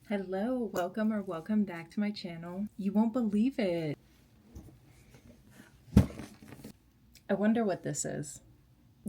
Hello, welcome back to my channel. You won't believe it. I wonder what this is.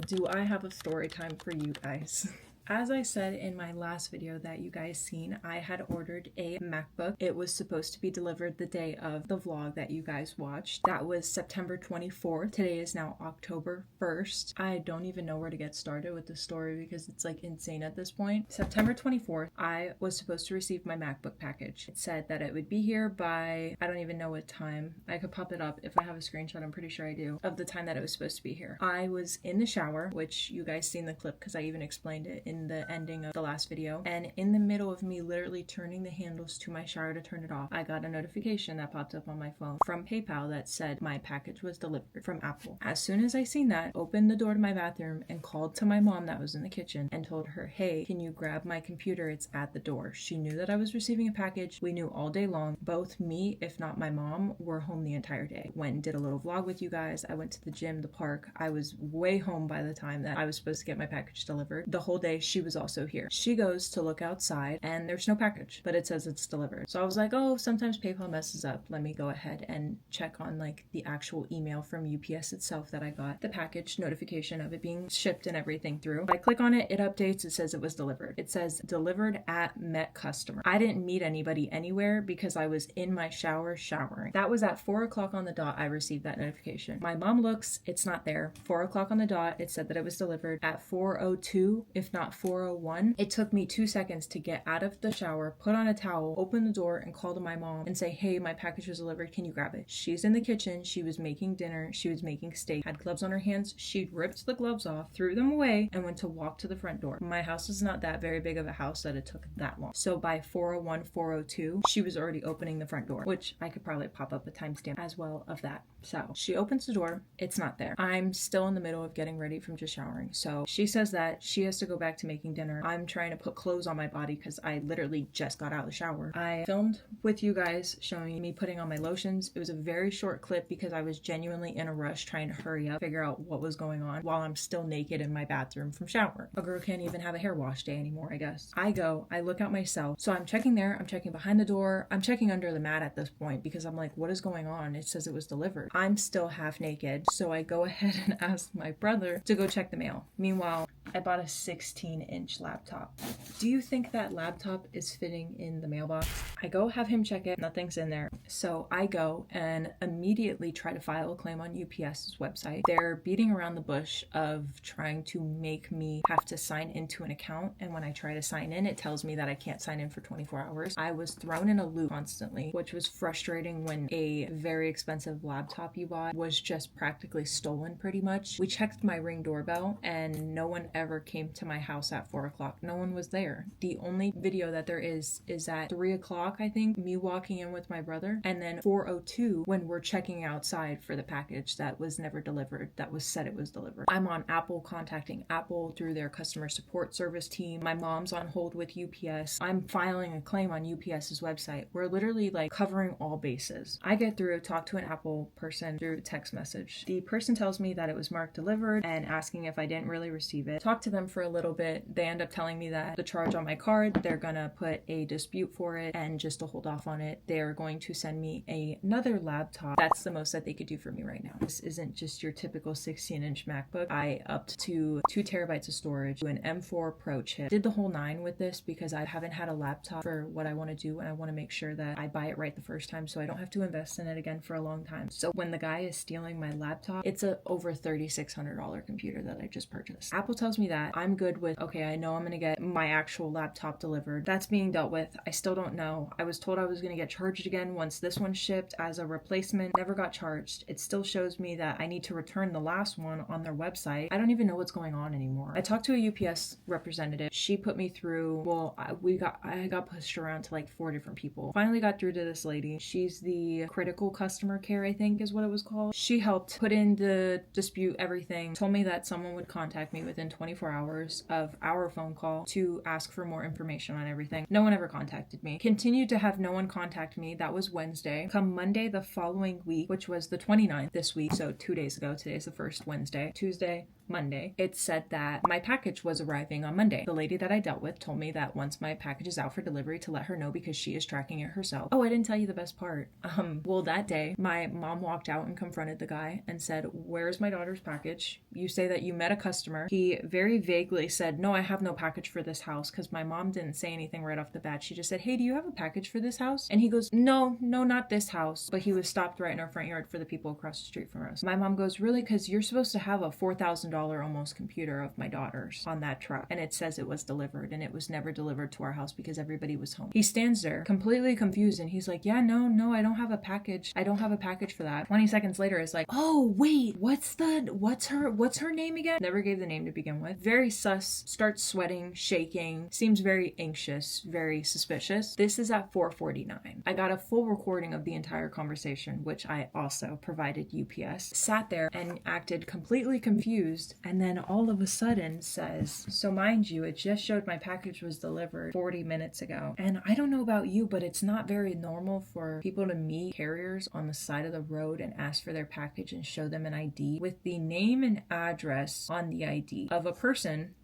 Do I have a story time for you guys? As I said in my last video that you guys seen, I had ordered a MacBook. It was supposed to be delivered the day of the vlog that you guys watched. That was September 24th. Today is now October 1st. I don't even know where to get started with the story because it's like insane at this point. September 24th, I was supposed to receive my MacBook package. It said that it would be here by, I don't even know what time. I could pop it up if I have a screenshot, I'm pretty sure I do, of the time that it was supposed to be here. I was in the shower, which you guys seen the clip because I even explained it in the ending of the last video, and in the middle of me literally turning the handles to my shower to turn it off, I got a notification that popped up on my phone from PayPal that said my package was delivered from Apple. As soon as I seen that, opened the door to my bathroom and called to my mom that was in the kitchen and told her, hey, can you grab my computer? It's at the door. She knew that I was receiving a package. We knew all day long. Both me, if not my mom, were home the entire day. Went and did a little vlog with you guys. I went to the gym, the park. I was way home by the time that I was supposed to get my package delivered. The whole day she was also here. She goes to look outside and there's no package, but it says it's delivered. So I was like, oh, sometimes PayPal messes up. Let me go ahead and check on like the actual email from UPS itself that I got the package notification of it being shipped and everything through. I click on it, it updates, it says it was delivered. It says delivered at Met customer. I didn't meet anybody anywhere because I was in my shower showering. That was at 4 o'clock on the dot. I received that notification. My mom looks, it's not there. 4 o'clock on the dot, it said that it was delivered at 4:02, if not 4:01. It took me 2 seconds to get out of the shower, put on a towel, open the door, and call to my mom and say, hey, my package was delivered. Can you grab it? She's in the kitchen. She was making dinner. She was making steak. Had gloves on her hands. She ripped the gloves off, threw them away, and went to walk to the front door. My house is not that very big of a house that it took that long. So by 4:01, 4:02, she was already opening the front door, which I could probably pop up a timestamp as well of that. So she opens the door. It's not there. I'm still in the middle of getting ready from just showering. So she says that she has to go back to making dinner. I'm trying to put clothes on my body because I literally just got out of the shower. I filmed with you guys showing me putting on my lotions. It was a very short clip because I was genuinely in a rush trying to hurry up, figure out what was going on while I'm still naked in my bathroom from showering. A girl can't even have a hair wash day anymore, I guess. I look out myself. So I'm checking there, I'm checking behind the door, I'm checking under the mat at this point because I'm like, what is going on? It says it was delivered. I'm still half naked. So I go ahead and ask my brother to go check the mail. Meanwhile, I bought a 16-inch laptop. Do you think that laptop is fitting in the mailbox? I go have him check it. Nothing's in there. So I go and immediately try to file a claim on UPS's website. They're beating around the bush of trying to make me have to sign into an account. And when I try to sign in, it tells me that I can't sign in for 24 hours. I was thrown in a loop constantly, which was frustrating when a very expensive laptop you bought was just practically stolen pretty much. We checked my Ring doorbell and no one ever came to my house at 4 o'clock. No one was there. The only video that there is at 3 o'clock, I think, me walking in with my brother, and then 4:02 when we're checking outside for the package that was never delivered, that was said it was delivered. I'm on Apple, contacting Apple through their customer support service team. My mom's on hold with UPS. I'm filing a claim on UPS's website. We're literally like covering all bases. I get through, talk to an Apple person through text message. The person tells me that it was marked delivered and asking if I didn't really receive it. Talk to them for a little bit. They end up telling me that the charge on my card, they're gonna put a dispute for it, and just to hold off on it, they're going to send me another laptop. That's the most that they could do for me right now. This isn't just your typical 16-inch MacBook. I upped to 2 terabytes of storage, to an M4 Pro chip. Did the whole 9 with this because I haven't had a laptop for what I want to do, and I want to make sure that I buy it right the first time so I don't have to invest in it again for a long time. So when the guy is stealing my laptop, it's a over $3,600 computer that I just purchased. Apple tells me that I'm good with, okay, I know I'm gonna get my actual laptop delivered. That's being dealt with. I still don't know. I was told I was gonna get charged again once this one shipped as a replacement. Never got charged. It still shows me that I need to return the last one on their website. I don't even know what's going on anymore. I talked to a UPS representative. She put me through, well, I got pushed around to like 4 different people. Finally got through to this lady. She's the critical customer care, I think is what it was called. She helped put in the dispute, everything. Told me that someone would contact me within 24 hours of our phone call to ask for more information on everything. No one ever contacted me. Continued to have no one contact me. That was Wednesday. Come Monday the following week, which was the 29th this week, so 2 days ago, today's the first Wednesday. Tuesday, Monday. It said that my package was arriving on Monday. The lady that I dealt with told me that once my package is out for delivery to let her know because she is tracking it herself. Oh, I didn't tell you the best part. Well, that day, my mom walked out and confronted the guy and said, "Where's my daughter's package? You say that you met a customer." He very vaguely said, "No, I have no package for this house," because my mom didn't say anything right off the bat. She just said, "Hey, do you have a package for this house?" And he goes, No, not this house." But he was stopped right in our front yard for the people across the street from us. My mom goes, "Really? Because you're supposed to have a $4,000 almost computer of my daughter's on that truck. And it says it was delivered, and it was never delivered to our house because everybody was home." He stands there completely confused, and he's like, "Yeah, no, I don't have a package. I don't have a package for that." 20 seconds later, it's like, "Oh, wait, what's her name again?" Never gave the name to begin with. Very sus, starts sweating, shaking, seems very anxious, very suspicious. This is at 4:49. I got a full recording of the entire conversation, which I also provided UPS. Sat there and acted completely confused, and then all of a sudden says, "So mind you, it just showed my package was delivered 40 minutes ago." And I don't know about you, but it's not very normal for people to meet carriers on the side of the road and ask for their package and show them an ID with the name and address on the ID of a person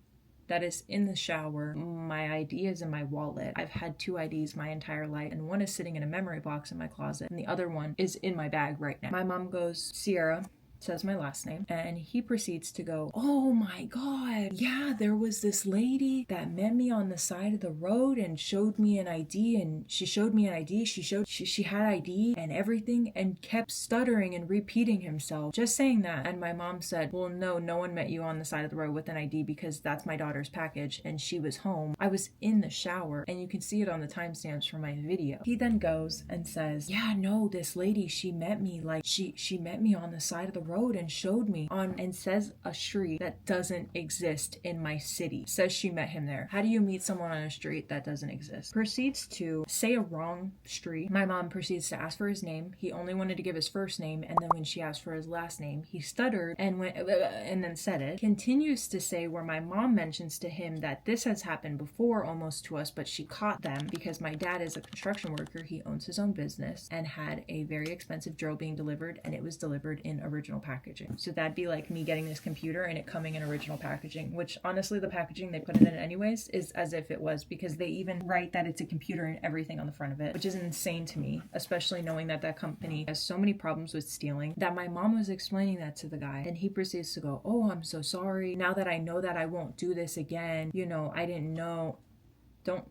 that is in the shower. My ID is in my wallet. I've had 2 IDs my entire life, and one is sitting in a memory box in my closet, and the other one is in my bag right now. My mom goes, "Sierra," says my last name, and he proceeds to go, "Oh my God, yeah, there was this lady that met me on the side of the road and showed me an ID, and she showed me an ID, she had ID and everything," and kept stuttering and repeating himself, just saying that. And my mom said, "Well, no one met you on the side of the road with an ID because that's my daughter's package, and she was home. I was in the shower, and you can see it on the timestamps from my video." He then goes and says, "Yeah, no, this lady, she met me, like, she met me on the side of the road and showed me on," and says a street that doesn't exist in my city. Says she met him there. How do you meet someone on a street that doesn't exist? Proceeds to say a wrong street. My mom proceeds to ask for his name. He only wanted to give his first name, and then when she asked for his last name, he stuttered and went and then said it. Continues to say where my mom mentions to him that this has happened before almost to us, but she caught them because my dad is a construction worker. He owns his own business and had a very expensive drill being delivered, and it was delivered in original packaging. So that'd be like me getting this computer and it coming in original packaging, which honestly the packaging they put it in anyways is as if it was, because they even write that it's a computer and everything on the front of it, which is insane to me, especially knowing that that company has so many problems with stealing. That my mom was explaining that to the guy, and he proceeds to go, "Oh, I'm so sorry. Now that I know that, I won't do this again. I didn't know."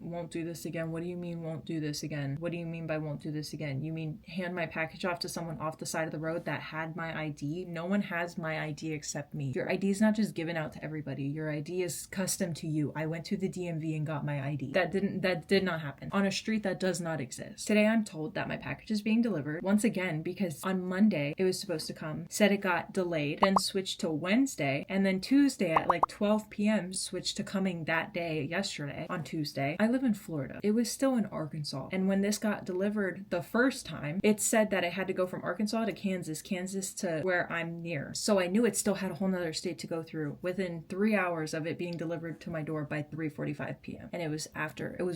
Won't do this again? What do you mean won't do this again? What do you mean by won't do this again? You mean hand my package off to someone off the side of the road that had my ID? No one has my ID except me. Your ID is not just given out to everybody. Your ID is custom to you. I went to the DMV and got my ID. That did not happen on a street that does not exist. Today I'm told that my package is being delivered once again because on Monday it was supposed to come. Said it got delayed, then switched to Wednesday, and then Tuesday at like 12 p.m. switched to coming that day yesterday on Tuesday. I live in Florida. It was still in Arkansas. And when this got delivered the first time, it said that it had to go from Arkansas to Kansas to where I'm near. So I knew it still had a whole nother state to go through within 3 hours of it being delivered to my door by 3:45 p.m. And it was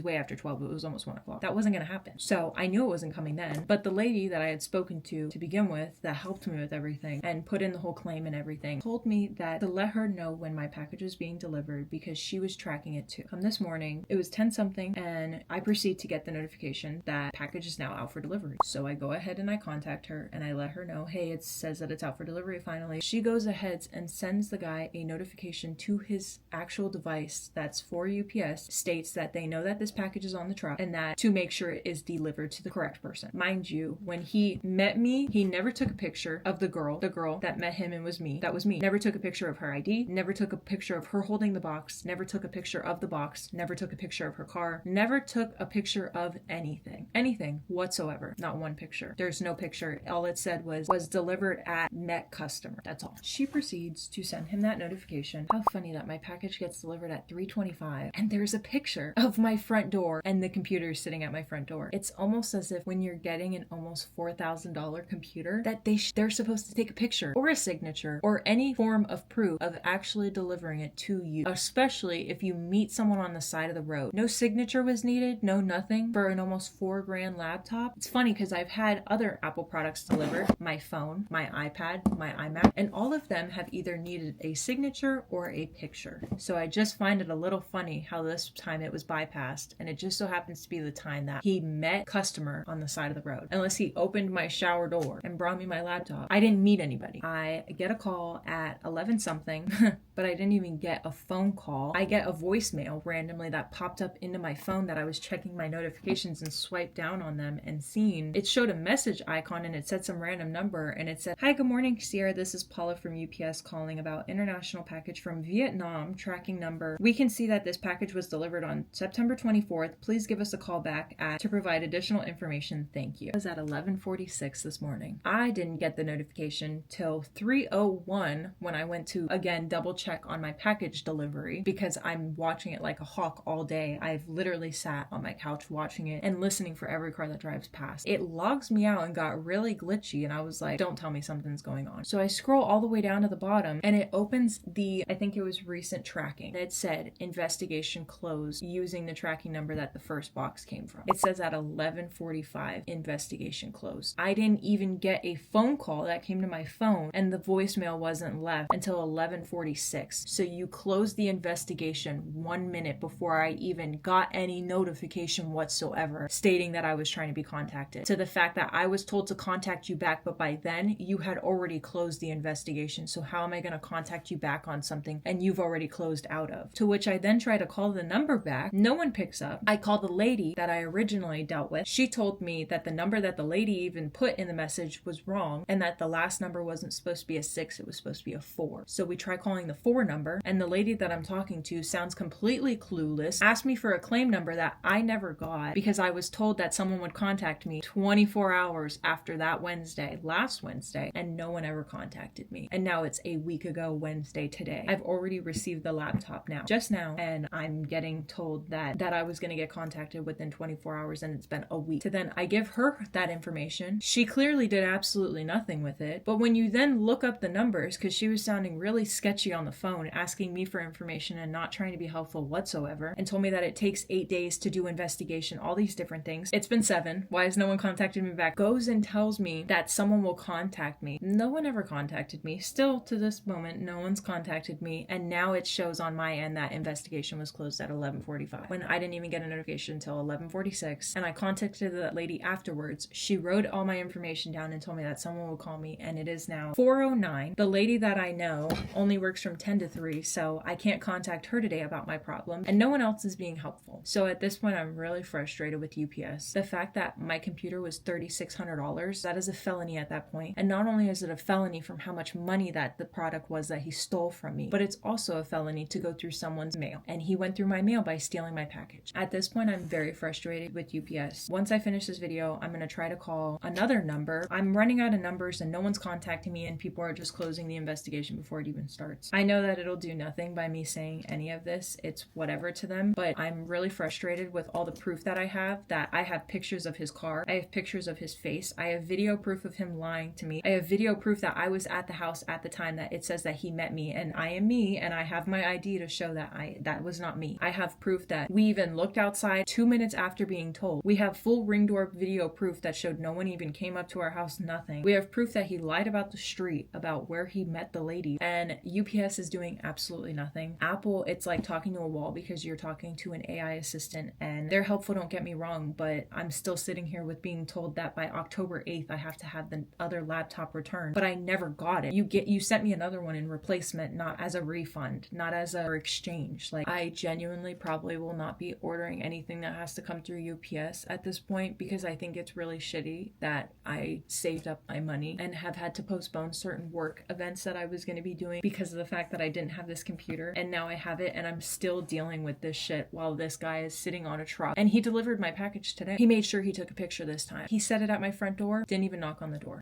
way after 12. It was almost 1 o'clock. That wasn't going to happen. So I knew it wasn't coming then. But the lady that I had spoken to begin with, that helped me with everything and put in the whole claim and everything, told me that to let her know when my package was being delivered because she was tracking it too. Come this morning, it was 10 something, and I proceed to get the notification that package is now out for delivery. So I go ahead and I contact her and I let her know, "Hey, it says that it's out for delivery finally." She goes ahead and sends the guy a notification to his actual device that's for UPS, states that they know that this package is on the truck and that to make sure it is delivered to the correct person. Mind you, when he met me, he never took a picture of the girl that met him and was me. That was me. Never took a picture of her ID, never took a picture of her holding the box, never took a picture of the box, never took a picture of her car, never took a picture of anything whatsoever. Not one picture. There's no picture. All it said was delivered at met customer. That's all. She proceeds to send him that notification. How funny that my package gets delivered at 3:25 and there's a picture of my front door and the computer is sitting at my front door. It's almost as if when you're getting an almost $4,000 computer that they're supposed to take a picture or a signature or any form of proof of actually delivering it to you, especially if you meet someone on the side of the road. No signature was needed, no nothing for an almost $4,000 laptop. It's funny because I've had other Apple products delivered, my phone, my iPad, my iMac, and all of them have either needed a signature or a picture. So I just find it a little funny how this time it was bypassed, and it just so happens to be the time that he met customer on the side of the road. Unless he opened my shower door and brought me my laptop, I didn't meet anybody. I get a call at 11 something, but I didn't even get a phone call. I get a voicemail randomly that popped up into my phone that I was checking my notifications and swiped down on them and seen. It showed a message icon and it said some random number and it said, "Hi, good morning, Sierra. This is Paula from UPS calling about international package from Vietnam, tracking number. We can see that this package was delivered on September 24th. Please give us a call back to provide additional information. Thank you." It was at 11:46 this morning. I didn't get the notification till 3:01 when I went to, again, double check on my package delivery because I'm watching it like a hawk all day. I've literally sat on my couch watching it and listening for every car that drives past. It logs me out and got really glitchy and I was like, don't tell me something's going on. So I scroll all the way down to the bottom and it opens I think it was recent tracking. It said investigation closed using the tracking number that the first box came from. It says at 11:45 investigation closed. I didn't even get a phone call that came to my phone and the voicemail wasn't left until 11:46. So you closed the investigation 1 minute before I even got any notification whatsoever stating that I was trying to be contacted. To the fact that I was told to contact you back, but by then you had already closed the investigation. So how am I going to contact you back on something and you've already closed out of? To which I then try to call the number back. No one picks up. I call the lady that I originally dealt with. She told me that the number that the lady even put in the message was wrong and that the last number wasn't supposed to be a 6, it was supposed to be a 4. So we try calling the 4 number and the lady that I'm talking to sounds completely clueless, asked me for a claim number that I never got because I was told that someone would contact me 24 hours after that Wednesday, last Wednesday, and no one ever contacted me. And now it's a week ago Wednesday today. I've already received the laptop just now, and I'm getting told that I was going to get contacted within 24 hours and it's been a week. So then I give her that information. She clearly did absolutely nothing with it. But when you then look up the numbers, because she was sounding really sketchy on the phone, asking me for information and not trying to be helpful whatsoever, and told me that it takes 8 days to do investigation, all these different things. It's been 7. Why has no one contacted me back? Goes and tells me that someone will contact me. No one ever contacted me. Still to this moment, no one's contacted me. And now it shows on my end that investigation was closed at 11:45 when I didn't even get a notification until 11:46. And I contacted the lady afterwards. She wrote all my information down and told me that someone would call me, and it is now 4:09. The lady that I know only works from 10 to 3, so I can't contact her today about my problem, and no one else is being helpful. So at this point, I'm really frustrated with UPS. The fact that my computer was $3,600, that is a felony at that point. And not only is it a felony from how much money that the product was that he stole from me, but it's also a felony to go through someone's mail. And he went through my mail by stealing my package. At this point, I'm very frustrated with UPS. Once I finish this video, I'm going to try to call another number. I'm running out of numbers and no one's contacting me and people are just closing the investigation before it even starts. I know that it'll do nothing by me saying any of this. It's whatever to them, but I'm really frustrated with all the proof that I have, that I have pictures of his car. I have pictures of his face. I have video proof of him lying to me. I have video proof that I was at the house at the time that it says that he met me and I am me, and I have my ID to show that that was not me. I have proof that we even looked outside 2 minutes after being told. We have full ring door video proof that showed no one even came up to our house, nothing. We have proof that he lied about the street, about where he met the lady, and UPS is doing absolutely nothing. Apple, it's like talking to a wall because you're talking to an AI assistant, and they're helpful, don't get me wrong, but I'm still sitting here with being told that by October 8th I have to have the other laptop returned, but I never got it. You sent me another one in replacement, not as a refund, not as a exchange. Like, I genuinely probably will not be ordering anything that has to come through UPS at this point because I think it's really shitty that I saved up my money and have had to postpone certain work events that I was going to be doing because of the fact that I didn't have this computer, and now I have it and I'm still dealing with this shit while this guy is sitting on a truck. And he delivered my package today. He made sure he took a picture this time. He set it at my front door, didn't even knock on the door.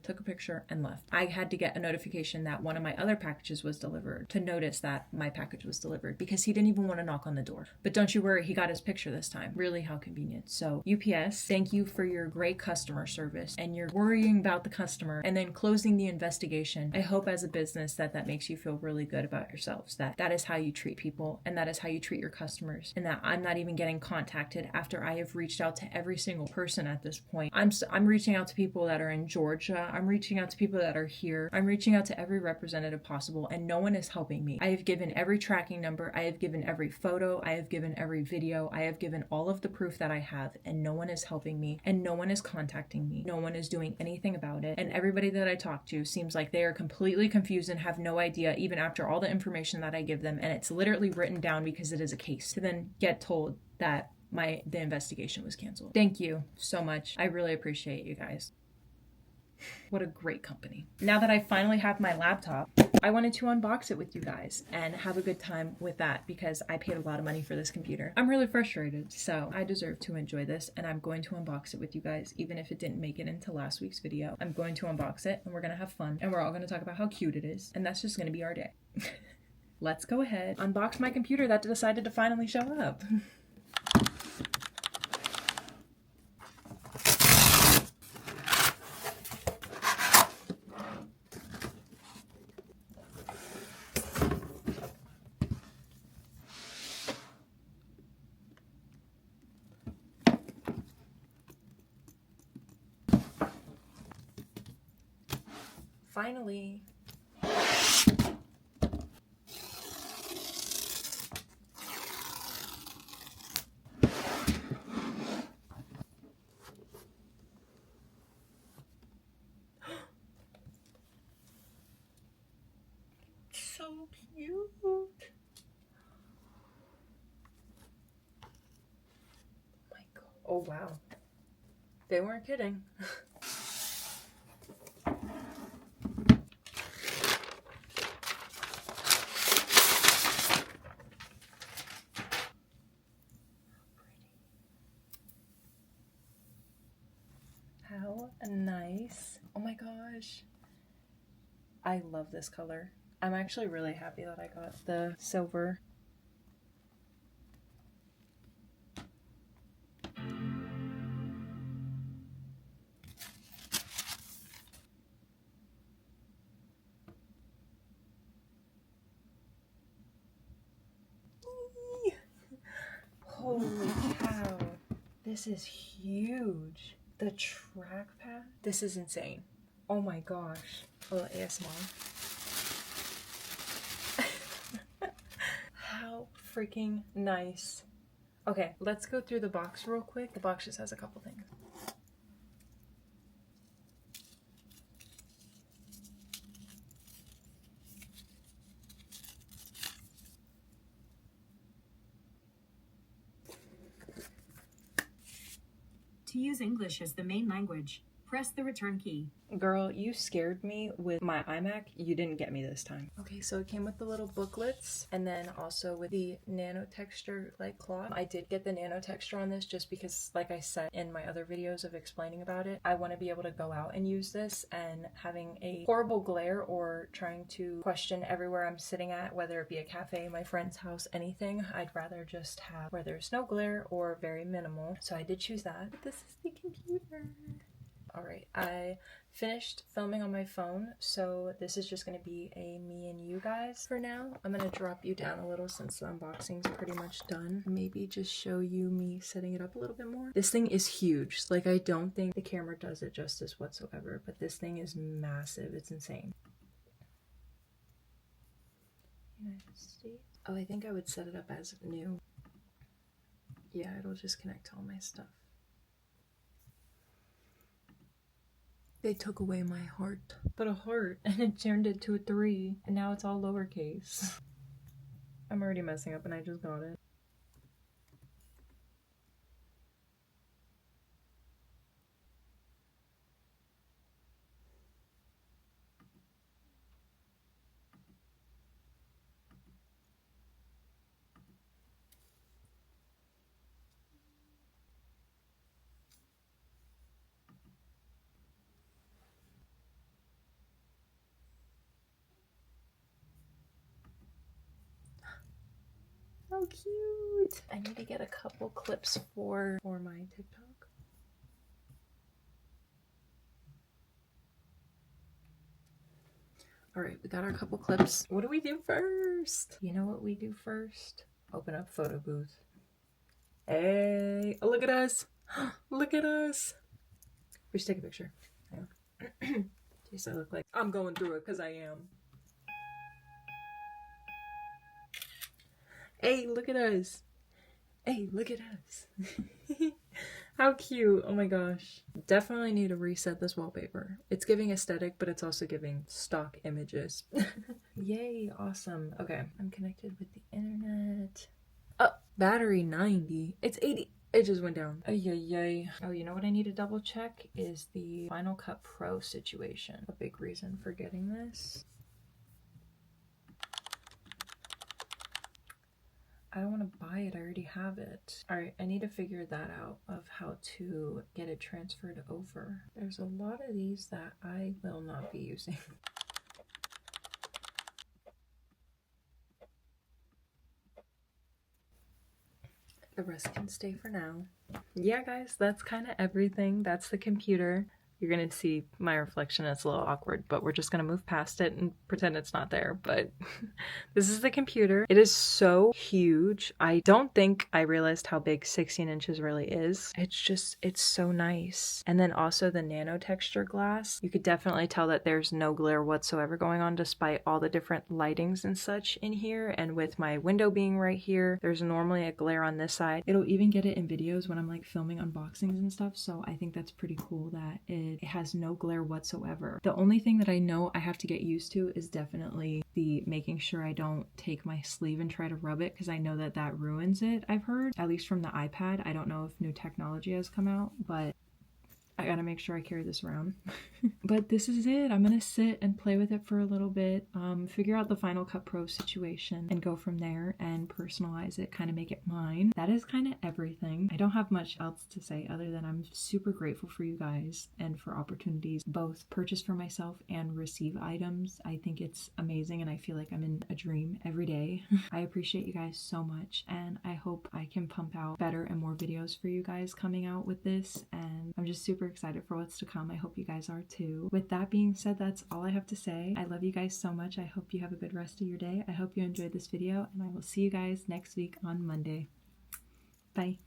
Took a picture and left. I had to get a notification that one of my other packages was delivered to notice that my package was delivered because he didn't even want to knock on the door. But don't you worry, he got his picture this time. Really, how convenient. So UPS, thank you for your great customer service, and you're worrying about the customer and then closing the investigation. I hope as a business that makes you feel really good about yourselves, that is how you treat people and that is how you treat your customers and that I'm not even getting contacted after I have reached out to every single person at this point. I'm reaching out to people that are in Georgia. I'm reaching out to people that are here. I'm reaching out to every representative possible, and no one is helping me. I have given every tracking number. I have given every photo. I have given every video. I have given all of the proof that I have, and no one is helping me, and no one is contacting me. No one is doing anything about it. And everybody that I talk to seems like they are completely confused and have no idea, even after all the information that I give them. And it's literally written down because it is a case, to then get told that the investigation was canceled. Thank you so much. I really appreciate you guys. What a great company. Now that I finally have my laptop, I wanted to unbox it with you guys and have a good time with that because I paid a lot of money for this computer. I'm really frustrated, so I deserve to enjoy this, and I'm going to unbox it with you guys, even if it didn't make it into last week's video. I'm going to unbox it, and we're gonna have fun, and we're all gonna talk about how cute it is, and that's just gonna be our day. Let's go ahead, unbox my computer that decided to finally show up. Finally. So cute. Oh my God. Oh wow. They weren't kidding. How nice. Oh my gosh. I love this color. I'm actually really happy that I got the silver. Holy cow. This is huge. The trackpad. This is insane. Oh my gosh. A little ASMR. How freaking nice. Okay, let's go through the box real quick. The box just has a couple things. To use English as the main language, press the return key. Girl, you scared me with my iMac. You didn't get me this time. Okay, so it came with the little booklets and then also with the nano texture like cloth. I did get the nano texture on this just because, like I said in my other videos of explaining about it, I want to be able to go out and use this, and having a horrible glare or trying to question everywhere I'm sitting at, whether it be a cafe, my friend's house, anything, I'd rather just have where there's no glare or very minimal. So I did choose that. But this is the computer. Alright, I finished filming on my phone, so this is just going to be a me and you guys for now. I'm going to drop you down a little since the unboxing's pretty much done. Maybe just show you me setting it up a little bit more. This thing is huge. Like, I don't think the camera does it justice whatsoever, but this thing is massive. It's insane. United States. Oh, I think I would set it up as new. Yeah, it'll just connect to all my stuff. They took away my heart. But a heart, and it turned it to a 3, and now it's all lowercase. I'm already messing up and I just got it. So cute. I need to get a couple clips for my TikTok. All right, we got our couple clips. What do we do first? You know what we do first? Open up photo booth. Hey, oh, look at us. Look at us. We should take a picture. Jeez, I look like I'm going through it because I am. Hey, look at us. Hey, look at us. How cute. Oh my gosh. Definitely need to reset this wallpaper. It's giving aesthetic, but it's also giving stock images. Yay, awesome. Okay, I'm connected with the internet. Oh, battery 90. It's 80. It just went down. Ay, ay, ay. Oh, you know what I need to double check is the Final Cut Pro situation. A big reason for getting this. I don't want to buy it. I already have it. All right, I need to figure that out of how to get it transferred over. There's a lot of these that I will not be using. The rest can stay for now. Yeah, guys, that's kind of everything. That's the computer. You're gonna see my reflection. It's a little awkward, but we're just gonna move past it and pretend it's not there. But this is the computer. It is so huge. I don't think I realized how big 16 inches really is. It's so nice. And then also the nano texture glass. You could definitely tell that there's no glare whatsoever going on despite all the different lightings and such in here. And with my window being right here, there's normally a glare on this side. It'll even get it in videos when I'm like filming unboxings and stuff. So I think that's pretty cool that it has no glare whatsoever. The only thing that I know I have to get used to is definitely the making sure I don't take my sleeve and try to rub it, because I know that that ruins it, I've heard, at least from the iPad. I don't know if new technology has come out, but I gotta make sure I carry this around. But this is it. I'm gonna sit and play with it for a little bit, figure out the Final Cut Pro situation and go from there and personalize it, kind of make it mine. That is kind of everything. I don't have much else to say other than I'm super grateful for you guys and for opportunities both purchase for myself and receive items. I think it's amazing and I feel like I'm in a dream every day. I appreciate you guys so much and I hope I can pump out better and more videos for you guys coming out with this, and I'm just super excited for what's to come. I hope you guys are too. With that being said, that's all I have to say. I love you guys so much. I hope you have a good rest of your day. I hope you enjoyed this video and I will see you guys next week on Monday. Bye.